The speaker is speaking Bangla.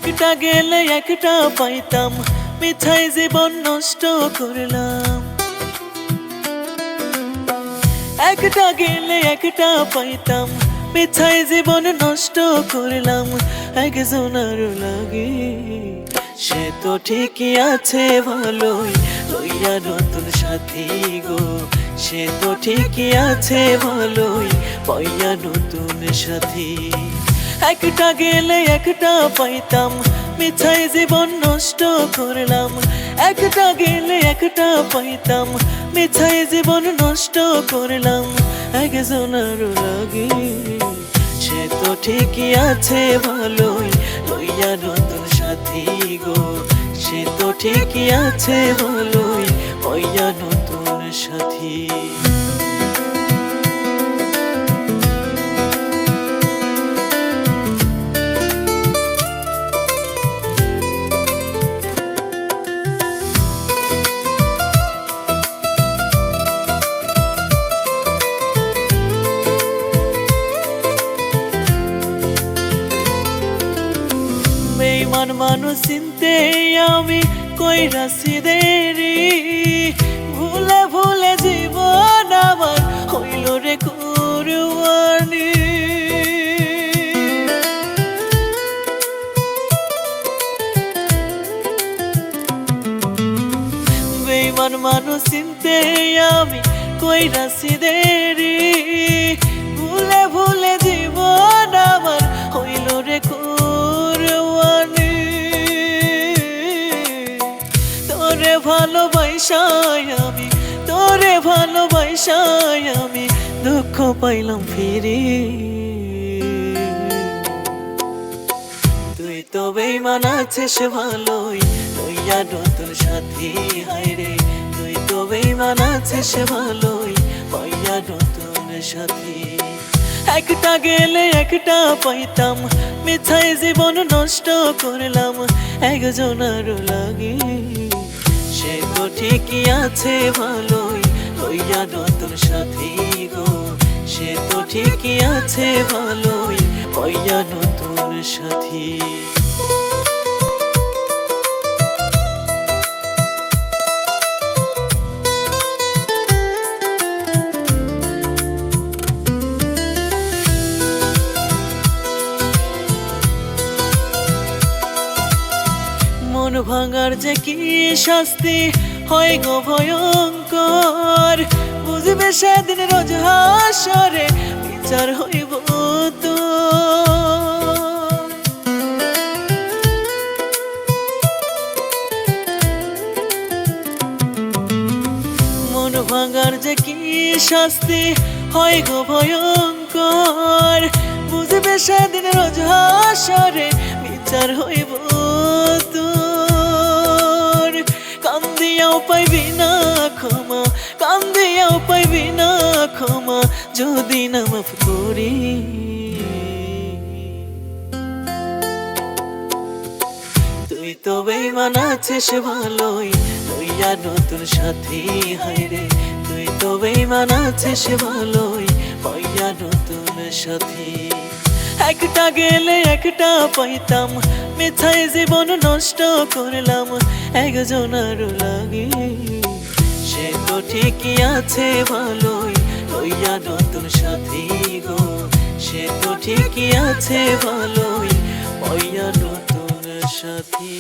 একটা গেলে একটা পাইতাম, মিছাই জীবন নষ্ট করলাম। একটা গেলে একটা পাইতাম, মিছাই জীবন নষ্ট করলাম একজনের লাগে। সে তো ঠিকই আছে ভালোই, লইয়া নতুন সাথী গো। সে তো ঠিকই আছে ভালোই, পাইয়া নতুন সাথী। একটা গেলে একটা পাইতাম, মিছাই জীবন নষ্ট করলাম। একটা গেলে একটা পাইতাম, মিছাই জীবন নষ্ট করলাম একজনের লাগে। সে তো ঠিকই আছে ভালোই, লইয়া নতুন সাথী গো। সে তো ঠিকই আছে ভালোই, পাইয়া নতুন সাথী। বেঈমান মানুষ চিনতে আমি কইরাছি দেরি। ভুলে ভুলে জীবন আমার হইল রে কুরবানি। বেঈমান মানুষ চিনতে আমি কইরাছি দেরি। ভুলে ভুলে জীবন আমার হইল রে কুরবানি। তোরে ভালোবাসাই আমি, তোরে ভালোবাসাই আমি দুঃখ পাইলাম ফিরি। তুই তো বেঈমান আছিস ভালোই, লইয়া নতুন সাথী হায়রে। তুই তো বেঈমান আছিস ভালোই, পাইয়া নতুন সাথী। একটা গেলে একটা পাইতাম, মিছাই জীবন নষ্ট করলাম একজনের লাগে। সে তো ঠিকই আছে ভালোই, লইয়া নতুন সাথী গো। সে তো ঠিকই আছে ভালোই, পাইয়া নতুন সাথী। মন ভাঙার যে কি শাস্তি হয় গো ভয়ঙ্কর। বুঝবে সেদিন রোজ হাসরে বিচার হইব তো। মন ভাঙার যে কি শাস্তি হয় গো ভয়ঙ্কর। বুঝবে সেদিন রোজ হাসরে বিচার হইব তোর। কান্দিয়াও পাইবি না ক্ষমা, কান্দিয়াও পাইবি না ক্ষমা যদি না মাফ করি। তুই তো বেঈমান আছিস ভালোই, লইয়া নতুন সাথী হায়রে। তুই তো বেঈমান আছিস ভালোই, পাইয়া নতুন সাথী। একটা গেলে একটা পাইতাম, মিছাই জীবন নষ্ট করলাম একজনের লাগে। সে তো ঠিকই আছে ভালোই, লইয়া নতুন সাথী গো। সে তো ঠিকই আছে ভালোই, পাইয়া নতুন সাথী।